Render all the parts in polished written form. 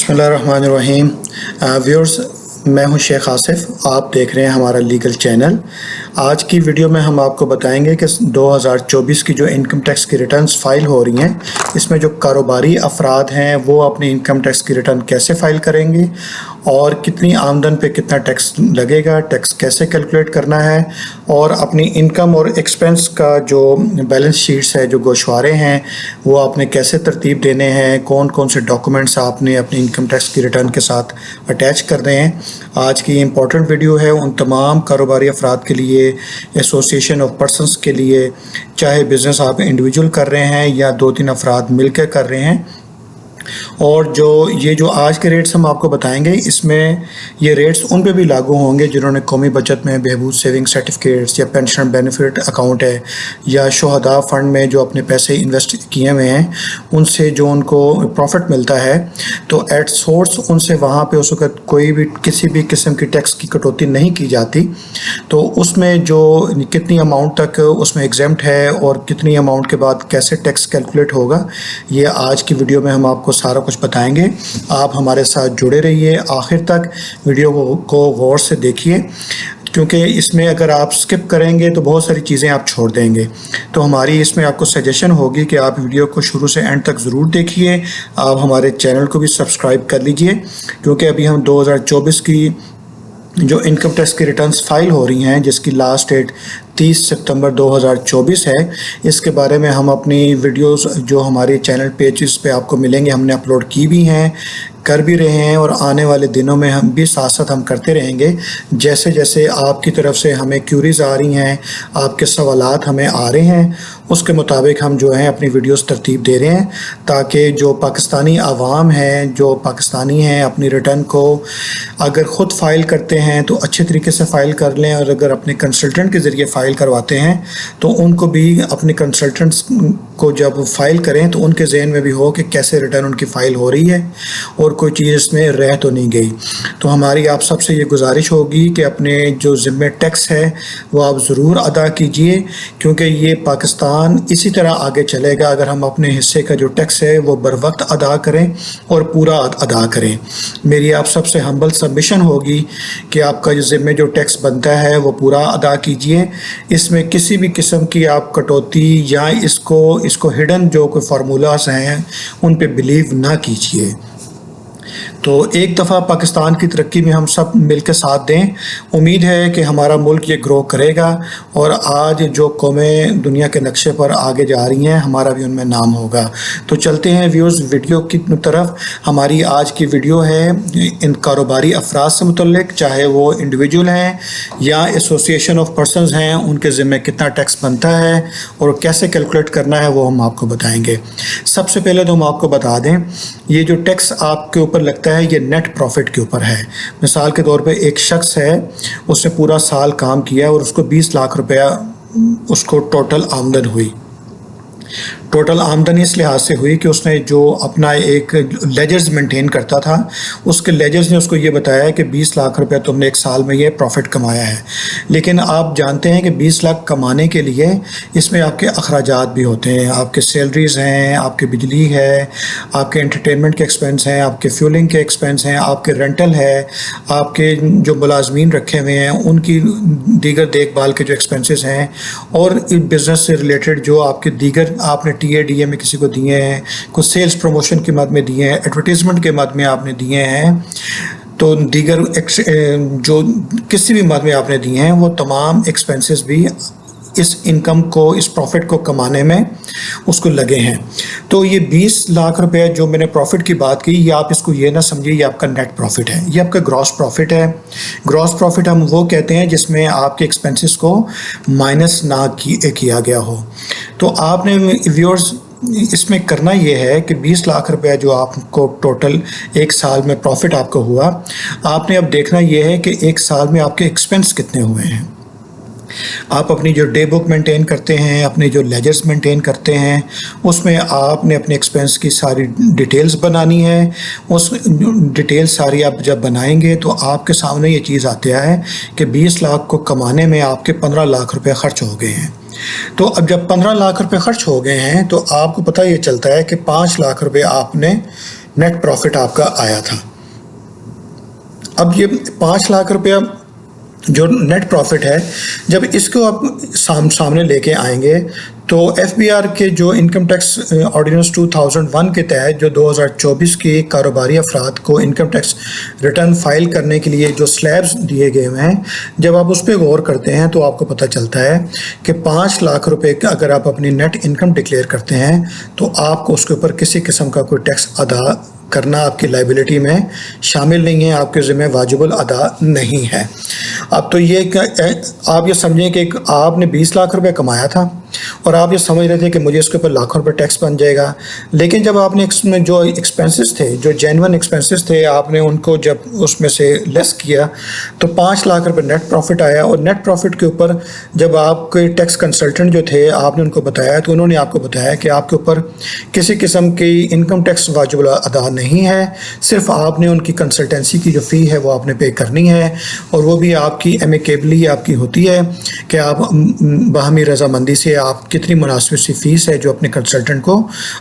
बिस्मिल्लाहिर्रहमानिर्रहीम। व्यूअर्स, मैं हूं शेख आसिफ। आप देख रहे हैं हमारा लीगल चैनल। आज की वीडियो में हम आपको बताएंगे कि 2024 की जो इनकम टैक्स की रिटर्न्स फाइल हो रही हैं, इसमें जो कारोबारी अफराद हैं वो अपनी इनकम टैक्स की रिटर्न कैसे फ़ाइल करेंगे और कितनी आमदन पे कितना टैक्स लगेगा, टैक्स कैसे कैलकुलेट करना है, और अपनी इनकम और एक्सपेंस का जो बैलेंस शीट्स है, जो गोशवारे हैं, वो आपने कैसे तरतीब देने हैं, कौन कौन से डॉक्यूमेंट्स आपने अपनी इनकम टैक्स की रिटर्न के साथ अटैच करने हैं। आज की इम्पॉर्टेंट वीडियो है उन तमाम कारोबारी अफराद के लिए, एसोसिएशन ऑफ पर्सनस के लिए, चाहे बिज़नेस आप इंडिविजुअल कर रहे हैं या 2-3 अफराद मिलकर कर रहे हैं। और जो आज के रेट्स हम आपको बताएंगे, इसमें ये रेट्स उन पे भी लागू होंगे जिन्होंने कौमी बचत में बहबूद सेविंग सर्टिफिकेट्स या पेंशन बेनिफिट अकाउंट है या शुहदा फ़ंड में जो अपने पैसे इन्वेस्ट किए हुए हैं, उनसे जो उनको प्रॉफिट मिलता है, तो एट सोर्स उनसे वहाँ पे उस वक्त कोई भी किसी भी किस्म की टैक्स की कटौती नहीं की जाती। तो उसमें जो कितनी अमाउंट तक उसमें एग्जेम्प्ट है और कितनी अमाउंट के बाद कैसे टैक्स कैलकुलेट होगा, ये आज की वीडियो में हम आपको सारा कुछ बताएंगे। आप हमारे साथ जुड़े रहिए, आखिर तक वीडियो को गौर से देखिए, क्योंकि इसमें अगर आप स्किप करेंगे तो बहुत सारी चीज़ें आप छोड़ देंगे। तो हमारी इसमें आपको सजेशन होगी कि आप वीडियो को शुरू से एंड तक ज़रूर देखिए। आप हमारे चैनल को भी सब्सक्राइब कर लीजिए, क्योंकि अभी हम 2024 की जो इनकम टैक्स की रिटर्न्स फाइल हो रही हैं, जिसकी लास्ट डेट 30 सितंबर 2024 है, इसके बारे में हम अपनी वीडियोस जो हमारे चैनल पेजेस पे आपको मिलेंगे, हमने अपलोड की भी हैं, कर भी रहे हैं, और आने वाले दिनों में हम भी साथ साथ हम करते रहेंगे। जैसे जैसे आपकी तरफ से हमें क्यूरीज आ रही हैं, आपके सवालात हमें आ रहे हैं, उसके मुताबिक हम जो है अपनी वीडियोस तरतीब दे रहे हैं, ताकि जो पाकिस्तानी आवाम है, जो पाकिस्तानी हैं, अपनी रिटर्न को अगर ख़ुद फ़ाइल करते हैं तो अच्छे तरीके से फ़ाइल कर लें, और अगर अपने कंसल्टेंट के ज़रिए फ़ाइल करवाते हैं तो उनको भी अपने कंसल्टेंट्स को जब फ़ाइल करें तो उनके जहन में भी हो कि कैसे रिटर्न उनकी फ़ाइल हो रही है और कोई चीज़ इसमें रह तो नहीं गई। तो हमारी आप सबसे ये गुजारिश होगी कि अपने जो ज़िम्मे टैक्स है वो आप ज़रूर अदा कीजिए, क्योंकि ये पाकिस्तान इसी तरह आगे चलेगा अगर हम अपने हिस्से का जो टैक्स है वो बर वक्त अदा करें और पूरा अदा करें। मेरी आप सबसे हम्बल सबमिशन होगी कि आपका जो ज़िम्मे जो टैक्स बनता है वो पूरा अदा कीजिए। इसमें किसी भी किस्म की आप कटौती या इसको हिडन जो कोई फार्मूलास हैं उन पे बिलीव ना कीजिए। तो एक दफ़ा पाकिस्तान की तरक्की में हम सब मिल के साथ दें। उम्मीद है कि हमारा मुल्क ये ग्रो करेगा, और आज जो कौमें दुनिया के नक्शे पर आगे जा रही हैं, हमारा भी उनमें नाम होगा। तो चलते हैं व्यूअर्स वीडियो की तरफ। हमारी आज की वीडियो है इन कारोबारी अफराद से मुतल्लिक, चाहे वो इंडिविजुअल हैं या एसोसिएशन ऑफ पर्सनस हैं, उनके ज़िम्मे कितना टैक्स बनता है और कैसे कैलकुलेट करना है, वो हम आपको बताएंगे। सबसे पहले तो हम आपको बता दें, ये जो टैक्स आपके ऊपर लगता है ये नेट प्रॉफिट के ऊपर है। मिसाल के तौर पे एक शख्स है, उसने पूरा साल काम किया और उसको 20 लाख रुपया उसको टोटल आमदन हुई। टोटल आमदनी इस लिहाज से हुई कि उसने जो अपना एक लेजर्स मेंटेन करता था, उसके लेजर्स ने उसको ये बताया कि 20 लाख रुपया तुमने एक साल में ये प्रॉफिट कमाया है। लेकिन आप जानते हैं कि 20 लाख कमाने के लिए इसमें आपके अखराजात भी होते हैं, आपके सैलरीज़ हैं, आपकी बिजली है, आपके एंटरटेनमेंट के एक्सपेंस हैं, आपके फ्यूलिंग के एक्सपेंस हैं, आपके रेंटल है, आपके जो मुलाजमीन रखे हुए हैं उनकी दीगर देखभाल के जो एक्सपेंसेस हैं, और बिज़नेस से रिलेटेड जो आपके दीगर आपने टीए में किसी को दिए हैं, कुछ सेल्स प्रमोशन के मद में दिए हैं, एडवर्टीज़मेंट के मद में आपने दिए हैं, तो दीगर जो किसी भी मद में आपने दिए हैं, वो तमाम एक्सपेंसेस भी इस इनकम को, इस प्रॉफिट को कमाने में उसको लगे हैं। तो ये 20 लाख रुपए जो मैंने प्रॉफिट की बात की, ये आप इसको ये ना समझिए ये आपका नेट प्रॉफिट है, ये आपका ग्रॉस प्रॉफिट है। ग्रॉस प्रॉफिट हम वो कहते हैं जिसमें आपके एक्सपेंसेस को माइनस ना किया गया हो। तो आपने व्यूअर्स इसमें करना ये है कि 20 लाख रुपया जो आपको टोटल एक साल में प्रॉफिट आपको हुआ, आपने अब देखना ये है कि एक साल में आपके एक्सपेंस कितने हुए हैं। आप अपनी जो डे बुक मेंटेन करते हैं, अपने जो लेजर्स मेंटेन करते हैं, उसमें आपने अपने एक्सपेंस की सारी डिटेल्स बनानी है। उस डिटेल्स सारी आप जब बनाएंगे तो आपके सामने ये चीज़ आता है कि 20 लाख को कमाने में आपके 15 लाख रुपए खर्च हो गए हैं। तो अब जब 15 लाख रुपए खर्च हो गए हैं तो आपको पता ये चलता है कि 5 लाख रुपए आपने नेट प्रॉफिट आपका आया था। अब ये 5 लाख रुपया जो नेट प्रॉफिट है, जब इसको आप सामने लेके आएंगे तो एफबीआर के जो इनकम टैक्स ऑर्डिनेंस 2001 के तहत जो 2024 के कारोबारी अफराद को इनकम टैक्स रिटर्न फाइल करने के लिए जो स्लैब्स दिए गए हैं, जब आप उस पर गौर करते हैं तो आपको पता चलता है कि 5 लाख रुपए का अगर आप अपनी नेट इनकम डिक्लेयर करते हैं तो आपको उसके ऊपर किसी किस्म का कोई टैक्स अदा करना आपकी लाइबिलिटी में शामिल नहीं है, आपके ज़िम्मे वाजिबुल अदा नहीं है। अब तो ये आप ये समझें कि आपने 20 लाख रुपए कमाया था और आप ये समझ रहे थे कि मुझे इसके ऊपर लाखों रुपए टैक्स बन जाएगा, लेकिन जब आपने इसमें जो एक्सपेंसेस थे, जो जेन्युइन एक्सपेंसेस थे, आपने उनको जब उसमें से लेस किया तो 5 लाख रुपए नेट प्रॉफिट आया। और नेट प्रॉफिट के ऊपर जब आपके टैक्स कंसल्टेंट जो थे आपने उनको बताया तो उन्होंने आपको बताया कि आपके ऊपर किसी किस्म की इनकम टैक्स वाजिब अदा नहीं है, सिर्फ आपने उनकी कंसल्टेंसी की जो फ़ी है वो आपने पे करनी है, और वो भी आपकी एमिकेबली आपकी होती है कि आप बाहमी रजामंदी से आप कितनी मुनासिब सी फ़ीस है जो अपने कंसल्टेंट को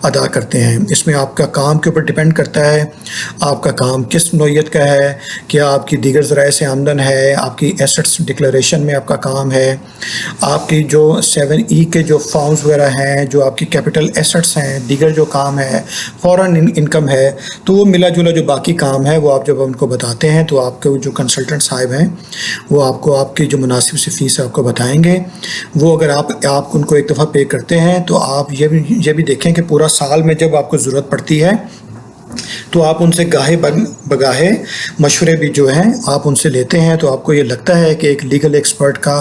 अदा करते हैं। इसमें आपका काम के ऊपर डिपेंड करता है, आपका काम किस नौइयत का है, क्या आपकी दीगर ज़राए से आमदन है, आपकी एसेट्स डिक्लेरेशन में आपका काम है, आपकी जो 7E के जो फॉर्म्स वगैरह हैं, जो आपकी कैपिटल एसेट्स हैं, दीगर जो काम है, फॉरेन इनकम है, तो वो मिला जुला जो बाकी काम है वो आप जब उनको बताते हैं तो आपके जो कंसल्टेंट साहिब हैं वो आपको आपकी जो मुनासिब सी फ़ीस है आपको बताएंगे। वो अगर आप उनको एक दफ़ा पे करते हैं तो आप ये भी देखें कि पूरा साल में जब आपको ज़रूरत पड़ती है तो आप उनसे गाहे बगाहे मशवरे भी जो हैं आप उनसे लेते हैं। तो आपको ये लगता है कि एक लीगल एक्सपर्ट का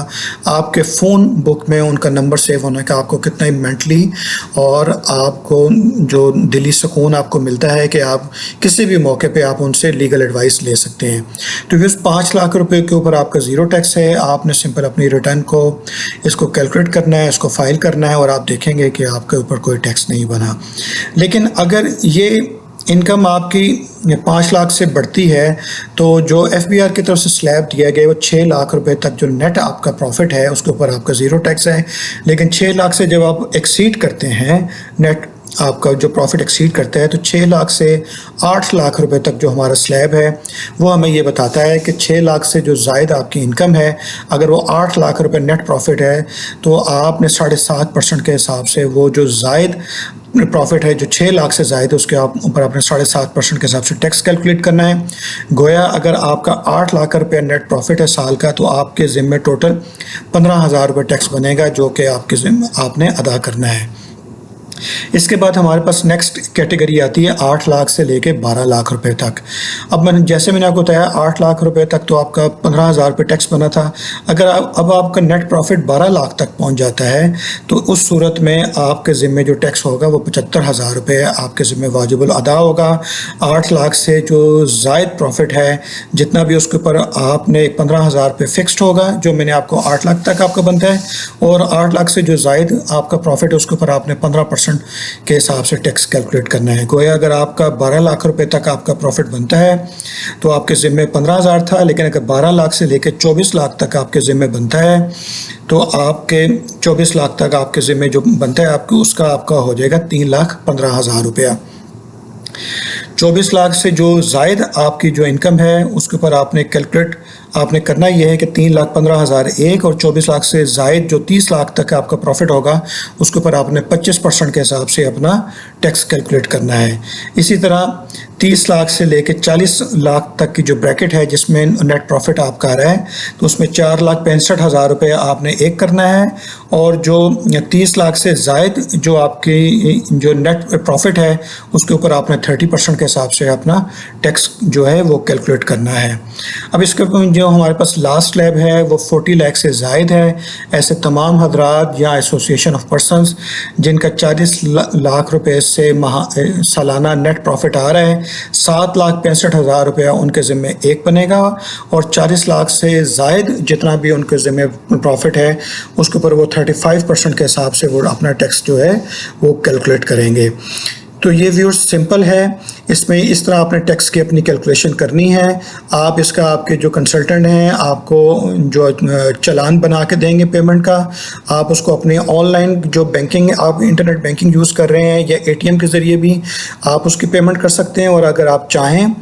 आपके फ़ोन बुक में उनका नंबर सेव होने का आपको कितना ही मेंटली और आपको जो दिली सुकून आपको मिलता है कि आप किसी भी मौके पे आप उनसे लीगल एडवाइस ले सकते हैं। तो इस 5 लाख रुपए के ऊपर आपका ज़ीरो टैक्स है। आपने सिंपल अपनी रिटर्न को इसको कैलकुलेट करना है, इसको फाइल करना है और आप देखेंगे कि आपके ऊपर कोई टैक्स नहीं बना। लेकिन अगर ये इनकम आपकी 5 लाख से बढ़ती है तो जो एफबीआर की तरफ से स्लैब दिया गया है वो 6 लाख रुपए तक जो नेट आपका प्रॉफिट है उसके ऊपर आपका ज़ीरो टैक्स है। लेकिन 6 लाख से जब आप एक्सीड करते हैं, नेट आपका जो प्रॉफिट एक्सीड करता है, तो 6 लाख से 8 लाख रुपए तक जो हमारा स्लैब है वो हमें ये बताता है कि 6 लाख से जो ज़ायद आपकी इनकम है, अगर वो 8 लाख रुपए नेट प्रॉफिट है तो आपने 7.5% के हिसाब से वो जो ज़ायद प्रॉफिट है जो 6 लाख से ज़ायद उसके ऊपर आपने 7.5% के हिसाब से टैक्स कैलकुलेट करना है। गोया अगर आपका 8 लाख रुपये नेट प्रॉफिट है साल का तो आपके ज़िम्मे टोटल 15,000 रुपये टैक्स बनेगा जो कि आपके ज़िम्मे आपने अदा करना है। इसके बाद हमारे पास नेक्स्ट कैटेगरी आती है 8 लाख से लेके 12 लाख रुपए तक। अब मैंने आपको बताया 8 लाख रुपए तक तो आपका 15,000 रुपये टैक्स बना था। अगर अब आपका नेट प्रॉफिट 12 लाख तक पहुंच जाता है तो उस सूरत में आपके ज़िम्मे जो टैक्स होगा वो 75,000 रुपये आपके ज़िम्मे वाजिबुल अदा होगा। 8 लाख से जो ज़ायद प्रॉफिट है जितना भी उसके ऊपर आपने 15,000 रुपये फिक्स्ड होगा जो मैंने आपको 8 लाख तक आपका बनता है, और 8 लाख से जो ज़ायद आपका प्रॉफिट है उसके ऊपर आपने 15% के हिसाब से टैक्स कैलकुलेट करना है। गोया अगर आपका 12 लाख रुपए तक आपका प्रॉफिट बनता है तो आपके ज़िम्मे 15,000 था, लेकिन अगर 12 लाख से लेकर 24 लाख तक आपके ज़िम्मे बनता है तो आपके 24 लाख तक आपके ज़िम्मे जो बनता है आपको उसका आपका हो जाएगा 3,15,000 रुपया। 24 लाख से जो ज़ायद आपकी जो इनकम है उसके ऊपर आपने करना ये है कि 3,15,000 एक, और 24 लाख से ज़ायद जो 30 लाख तक आपका प्रॉफिट होगा उसके ऊपर आपने 25% के हिसाब से अपना टैक्स कैलकुलेट करना है। इसी तरह 30 लाख से लेकर 40 लाख तक की जो ब्रैकेट है जिसमें नेट प्रॉफिट आपका आ रहा है तो उसमें 4,65,000 रुपये आपने एक करना है, और जो 30 लाख से ज़ायद जो आपकी जो नेट प्रॉफिट है उसके ऊपर आपने 30% के हिसाब से अपना टैक्स जो है वो कैलकुलेट करना है। अब इसके जो हमारे पास लास्ट स्लैब है वो 40 लाख से ज़ायद है। ऐसे तमाम हजरात या एसोसिएशन ऑफ पर्सनस जिनका 40 लाख रुपए से सालाना नेट प्रॉफिट आ रहा है, 7,65,000 रुपया उनके ज़िम्मे एक बनेगा, और 40 लाख से ज़ायद जितना भी उनके ज़िम्मे प्रॉफिट है उसके ऊपर वो 35% के हिसाब से वो अपना टैक्स जो है वो कैलकुलेट करेंगे। تو یہ व्यूअर्स सिंपल है, इसमें इस तरह आपने टैक्स की अपनी कैलकुलेशन करनी है। आप इसका आपके जो कंसल्टेंट हैं आपको जो चालान बना के देंगे पेमेंट का, आप उसको अपने ऑनलाइन जो बैंकिंग आप इंटरनेट बैंकिंग यूज़ कर रहे हैं या एटीएम के ज़रिए भी आप उसकी पेमेंट कर सकते हैं, और अगर आप चाहें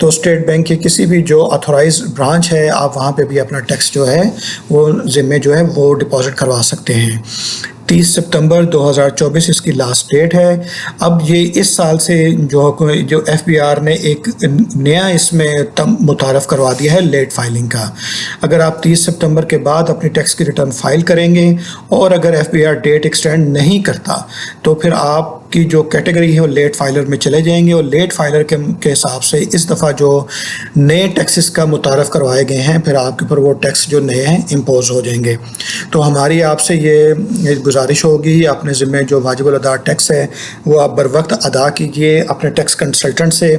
तो स्टेट बैंक के किसी भी जो ऑथोराइज ब्रांच है आप वहाँ पे भी अपना टैक्स जो है वो ज़िम्मे जो है वो डिपॉज़िट करवा सकते हैं। 30 सितंबर 2024 इसकी लास्ट डेट है। अब ये इस साल से जो FBR ने एक नया इसमें मुतारफ़ करवा दिया है लेट फाइलिंग का। अगर आप 30 सितंबर के बाद अपनी टैक्स की रिटर्न फाइल करेंगे और अगर FBR डेट एक्सटेंड नहीं करता तो फिर आपकी जो कैटेगरी है वो लेट फाइलर में चले जाएंगे, और लेट फाइलर के हिसाब से इस दफ़ा जो नए टैक्सेस का मुतारफ़ करवाए गए हैं फिर आपके ऊपर वो टैक्स जो नए हैं इम्पोज हो जाएंगे। तो हमारी आपसे ये गुजारिश होगी, अपने ज़िम्मे जो वाजिबुल अदा टैक्स है वो आप बर वक्त अदा कीजिए। अपने टैक्स कंसल्टेंट से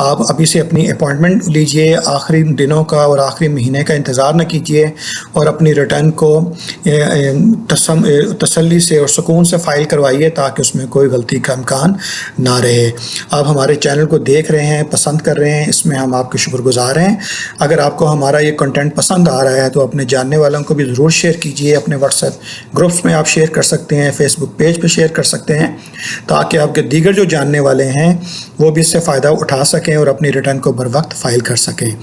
आप अभी से अपनी अपॉइंटमेंट लीजिए, आखिरी दिनों का और आखिरी महीने का इंतज़ार न कीजिए, और अपनी रिटर्न को तसल्ली से और सुकून से फ़ाइल करवाइए ताकि उसमें कोई गलती का इम्कान ना रहे। आप हमारे चैनल को देख रहे हैं, पसंद कर रहे हैं, इसमें हम आपके शुक्रगुज़ार हैं। अगर आपको हमारा ये कंटेंट पसंद आ रहा है तो अपने जानने वालों को भी ज़रूर शेयर कीजिए। अपने व्हाट्सएप ग्रुप्स में आप शेयर कर सकते हैं, फेसबुक पेज पे शेयर कर सकते हैं, ताकि आपके दीगर जो जानने वाले हैं वो भी इससे फ़ायदा उठा सकें और अपनी रिटर्न को बर वक्त फ़ाइल कर सकें।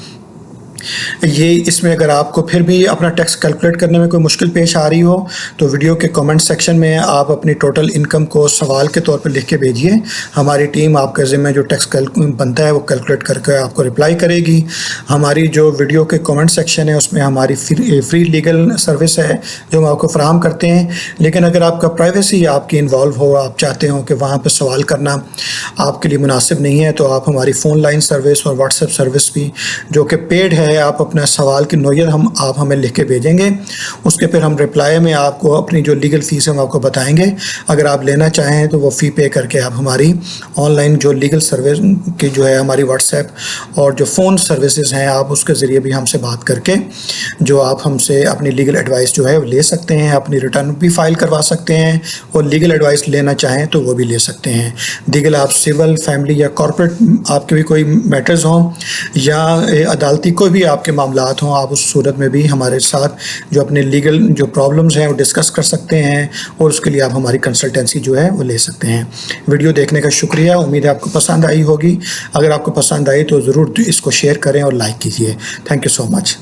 ये इसमें अगर आपको फिर भी अपना टैक्स कैलकुलेट करने में कोई मुश्किल पेश आ रही हो तो वीडियो के कमेंट सेक्शन में आप अपनी टोटल इनकम को सवाल के तौर पर लिख के भेजिए। हमारी टीम आपके ज़िम्मे जो टैक्स बनता है वो कैलकुलेट करके आपको रिप्लाई करेगी। हमारी जो वीडियो के कमेंट सेक्शन है उसमें हमारी फ्री लीगल सर्विस है जो हम आपको फराहम करते हैं, लेकिन अगर आपका प्राइवेसी आपकी इन्वॉल्व हो, आप चाहते हो कि वहाँ पर सवाल करना आपके लिए मुनासिब नहीं है, तो आप हमारी फ़ोन लाइन सर्विस और व्हाट्सएप सर्विस भी जो कि पेड है, आप अपना सवाल की नोयत आप हमें लिख के भेजेंगे, उसके फिर हम रिप्लाई में आपको अपनी जो लीगल फ़ीस हम आपको बताएंगे। अगर आप लेना चाहें तो वो फ़ी पे करके आप हमारी ऑनलाइन जो लीगल सर्विस की जो है हमारी व्हाट्सएप और जो फ़ोन सर्विसेज हैं आप उसके ज़रिए भी हमसे बात करके जो आप हमसे अपनी लीगल एडवाइस जो है वो ले सकते हैं, अपनी रिटर्न भी फाइल करवा सकते हैं, और लीगल एडवाइस लेना चाहें तो वो भी ले सकते हैं। दीगर आप सिविल, फैमिली या कॉर्पोरेट आपके भी कोई मैटर्स हों या अदालती कोई भी आपके मामलात हों, आप उस सूरत में भी हमारे साथ जो अपने लीगल जो प्रॉब्लम्स हैं वो डिस्कस कर सकते हैं, और उसके लिए आप हमारी कंसल्टेंसी जो है वो ले सकते हैं। वीडियो देखने का शुक्रिया, उम्मीद है आपको पसंद आई होगी। अगर आपको पसंद आई तो ज़रूर इसको शेयर करें और लाइक कीजिए। Thank you so much.